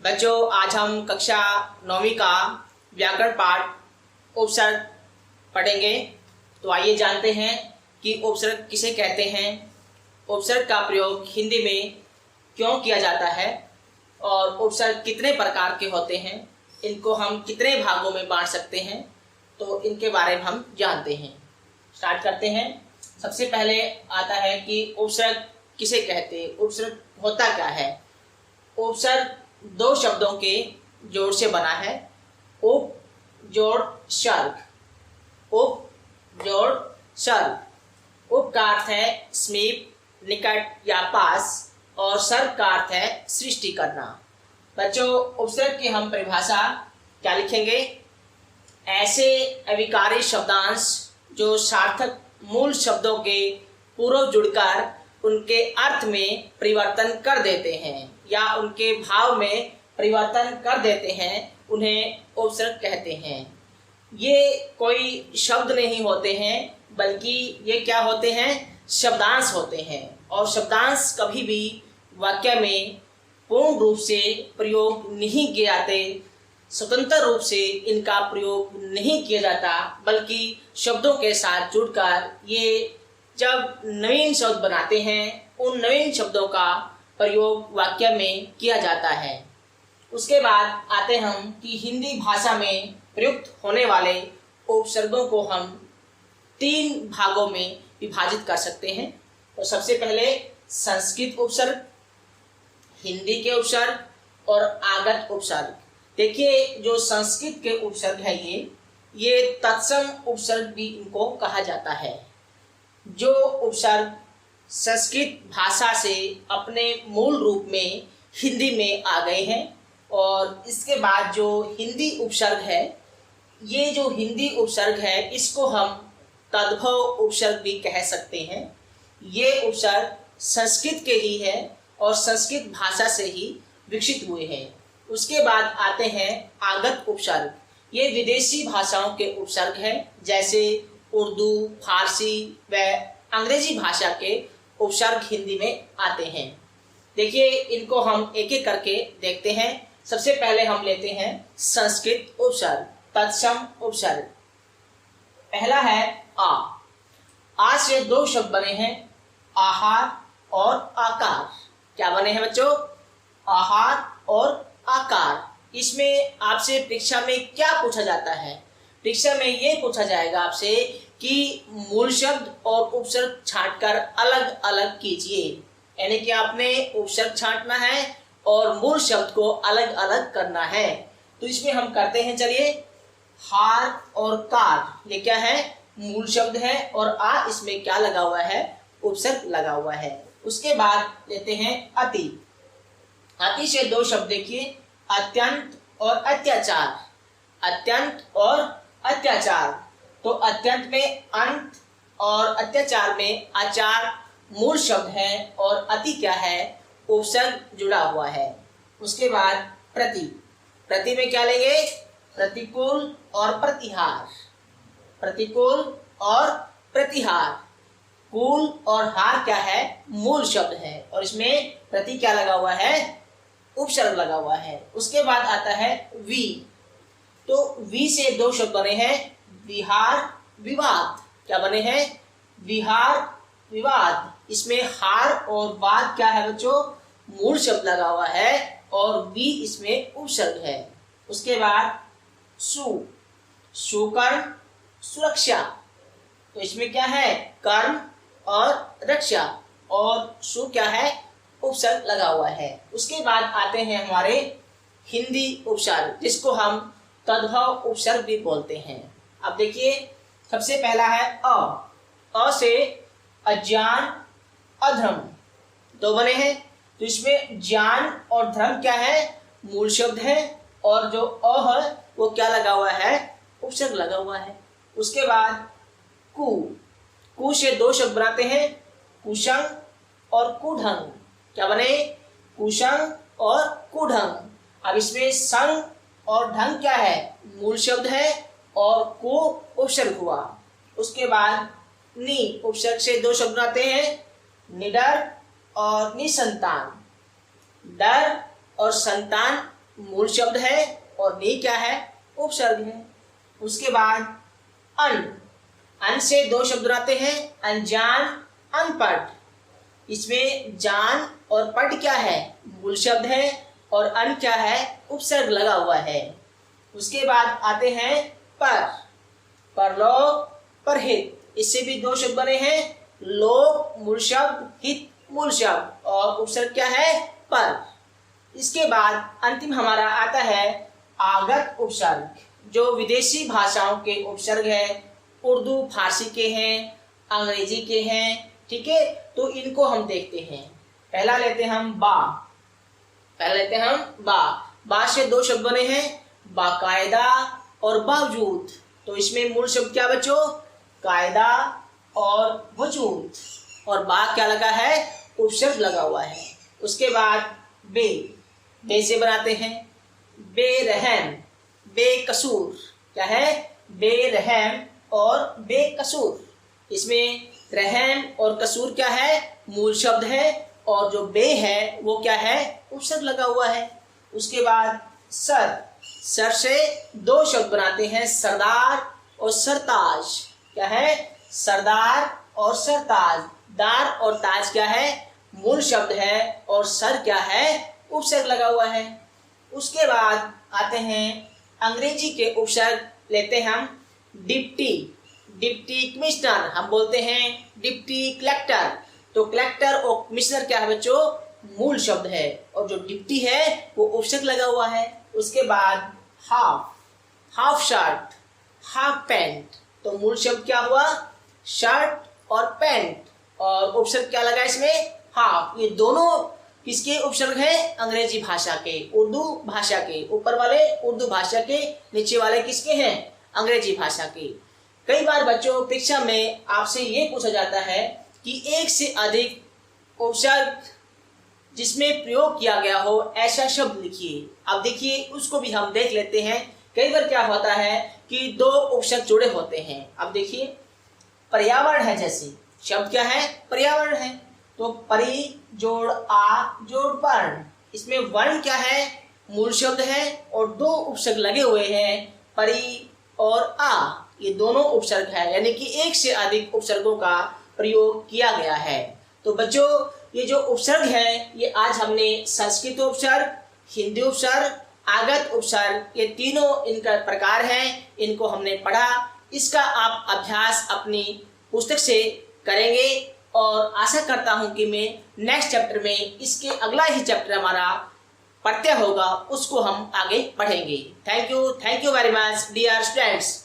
बच्चों, आज हम कक्षा 9वीं का व्याकरण पाठ उपसर्ग पढ़ेंगे। तो आइए जानते हैं कि उपसर्ग किसे कहते हैं, उपसर्ग का प्रयोग हिंदी में क्यों किया जाता है और उपसर्ग कितने प्रकार के होते हैं, इनको हम कितने भागों में बांट सकते हैं, तो इनके बारे में हम जानते हैं। स्टार्ट करते हैं। सबसे पहले आता है कि उपसर्ग किसे कहते हैं, उपसर्ग होता क्या है। उपसर्ग दो शब्दों के जोड़ से बना है। उप जोड़ सर्ग, उप जोड़ सर्ग। उप का अर्थ है समीप, निकट या पास, और सर्ग का अर्थ है सृष्टि करना। बच्चों, उपसर्ग की हम परिभाषा क्या लिखेंगे। ऐसे अविकारी शब्दांश जो सार्थक मूल शब्दों के पूर्व जुड़कर उनके अर्थ में परिवर्तन कर देते हैं या उनके भाव में परिवर्तन कर देते हैं, उन्हें उपसर्ग कहते हैं। ये कोई शब्द नहीं होते हैं, बल्कि ये क्या होते हैं, शब्दांश होते हैं। और शब्दांश कभी भी वाक्य में पूर्ण रूप से प्रयोग नहीं किए जाते, स्वतंत्र रूप से इनका प्रयोग नहीं किया जाता, बल्कि शब्दों के साथ जुड़कर ये जब नवीन शब्द बनाते हैं, उन नवीन शब्दों का प्रयोग वाक्य में किया जाता है। उसके बाद आते हम कि हिंदी भाषा में प्रयुक्त होने वाले उपसर्गों को हम 3 भागों में विभाजित कर सकते हैं। तो सबसे पहले संस्कृत उपसर्ग, हिंदी के उपसर्ग और आगत उपसर्ग। देखिए, जो संस्कृत के उपसर्ग है ये तत्सम उपसर्ग भी इनको कहा जाता है। जो उपसर्ग संस्कृत भाषा से अपने मूल रूप में हिंदी में आ गए हैं, और इसके बाद जो हिंदी उपसर्ग है, ये जो हिंदी उपसर्ग है इसको हम तद्भव उपसर्ग भी कह सकते हैं। ये उपसर्ग संस्कृत के ही है और संस्कृत भाषा से ही विकसित हुए हैं। उसके बाद आते हैं आगत उपसर्ग। ये विदेशी भाषाओं के उपसर्ग हैं, जैसे उर्दू, फारसी व अंग्रेजी भाषा के उपसर्ग हिंदी में आते हैं। देखिए, इनको हम एक एक करके देखते हैं। सबसे पहले हम लेते हैं संस्कृत उपसर्ग, तत्सम उपसर्ग। पहला है आ से 2 शब्द बने हैं, आहार और आकार। क्या बने हैं बच्चों, आहार और आकार। इसमें आपसे परीक्षा में क्या पूछा जाता है, परीक्षा में ये पूछा जाएगा आपसे कि मूल शब्द और उपसर्ग छांटकर अलग अलग कीजिए। यानी कि आपने उपसर्ग छांटना है और मूल शब्द को अलग अलग करना है। तो इसमें हम करते हैं, चलिए। हार और कार, ये क्या है, मूल शब्द है, और आ इसमें क्या लगा हुआ है, उपसर्ग लगा हुआ है। उसके बाद लेते हैं अति। अति से 2 शब्द देखिए, अत्यंत और अत्याचार। अत्यंत और अत्याचार। तो अत्यंत में अंत और अत्याचार में आचार मूल शब्द है, और अति क्या है, उपसर्ग जुड़ा हुआ है। उसके बाद प्रति। प्रति में क्या लेंगे, प्रतिकूल और प्रतिहार। प्रतिकूल और प्रतिहार। कूल और हार क्या है, मूल शब्द है, और इसमें प्रति क्या लगा हुआ है, उपसर्ग लगा हुआ है। उसके बाद आता है वी। तो वी से 2 शब्द बने हैं, विहार विवाद। क्या बने हैं, विहार विवाद। इसमें हार और वाद क्या है बच्चों, मूल शब्द लगा हुआ है, और वी इसमें उपसर्ग है। उसके बाद सु, सुकर्म सुरक्षा। तो इसमें क्या है, कर्म और रक्षा, और सु क्या है, उपसर्ग लगा हुआ है। उसके बाद आते हैं हमारे हिंदी उपसर्ग, जिसको हम तद्भव उपसर्ग भी बोलते हैं। अब देखिए, सबसे पहला है अ से अज्ञान अधर्म। 2 बने हैं। तो इसमें ज्ञान और धर्म क्या है, मूल शब्द है, और जो अ है वो क्या लगा हुआ है, उपसर्ग लगा हुआ है। उसके बाद कु से 2 शब्द बनाते हैं, कुशंग और कुढंग। क्या बने, कुशंग और कुढंग। अब इसमें संग और ढंग क्या है, मूल शब्द है, और को उपसर्ग हुआ। उसके बाद नि, उपसर्ग से 2 शब्द आते हैं, निडर और निसंतान। डर और संतान मूल शब्द है और नी क्या है, उपसर्ग है। उसके बाद अन से दो शब्द बनाते हैं, अनजान, अनपढ़। इसमें जान और पढ़ क्या है, मूल शब्द है और अन क्या है, उपसर्ग लगा हुआ है। उसके बाद आते हैं परलोक, परहित। इससे भी दो शब्द बने हैं, लोक मूल शब्द, हित मूल शब्द और उपसर्ग क्या है, पर। इसके बाद अंतिम हमारा आता है आगत उपसर्ग, जो विदेशी भाषाओं के उपसर्ग है, उर्दू फारसी के हैं, अंग्रेजी के हैं, ठीक है। तो इनको हम देखते हैं। पहला लेते हैं हम बा से दो शब्द बने हैं, बाकायदा और बावजूद। तो इसमें मूल शब्द क्या बच्चों, कायदा और वजूद, और बा क्या लगा है, उपसर्ग लगा हुआ है। उसके बाद बे से बनाते हैं बेरहम, बेकसूर। क्या है, बेरहम और बेकसूर। इसमें रहम और कसूर क्या है, मूल शब्द है और जो बे है वो क्या है, उपसर्ग लगा हुआ है। उसके बाद सर से दो शब्द बनाते हैं, सरदार और सरताज। क्या है, सरदार और सरताज। दार और ताज क्या है, मूल शब्द है और सर क्या है, उपसर्ग लगा हुआ है। उसके बाद आते हैं अंग्रेजी के उपसर्ग, लेते हैं हम डिप्टी कमिश्नर, हम बोलते हैं डिप्टी कलेक्टर। तो कलेक्टर और कमिश्नर क्या है बच्चों, मूल शब्द है और जो डिप्टी है वो उपसर्ग लगा हुआ है। उसके बाद हाफ शर्ट, हाफ पैंट। तो मूल शब्द क्या हुआ, शर्ट और पैंट, और उपसर्ग क्या लगा इसमें, हाफ। ये दोनों किसके उपसर्ग हैं, अंग्रेजी भाषा के, उर्दू भाषा के। ऊपर वाले उर्दू भाषा के, नीचे वाले किसके हैं, अंग्रेजी भाषा के। कई बार बच्चों परीक्षा में आपसे ये पूछा जाता है कि एक से अधिक उपसर्ग जिसमें प्रयोग किया गया हो ऐसा शब्द लिखिए। अब देखिए उसको भी हम देख लेते हैं। कई बार क्या होता है कि दो उपसर्ग जुड़े होते हैं। अब देखिए पर्यावरण है, जैसे शब्द क्या है, पर्यावरण है। तो परि जोड़ आ जोड़ पर्ण, इसमें वर्ण क्या है, मूल शब्द है और दो उपसर्ग लगे हुए हैं, परि और आ। ये दोनों उपसर्ग है, यानी कि एक से अधिक उपसर्गों का प्रयोग किया गया है। तो बच्चों ये जो उपसर्ग है, ये आज हमने संस्कृत उपसर्ग, हिंदी उपसर्ग, आगत उपसर्ग, ये तीनों इनका प्रकार हैं, इनको हमने पढ़ा। इसका आप अभ्यास अपनी पुस्तक से करेंगे और आशा करता हूं कि मैं नेक्स्ट चैप्टर में इसके अगला ही चैप्टर हमारा पढ़ते होगा, उसको हम आगे पढ़ेंगे। Thank you very much dear students.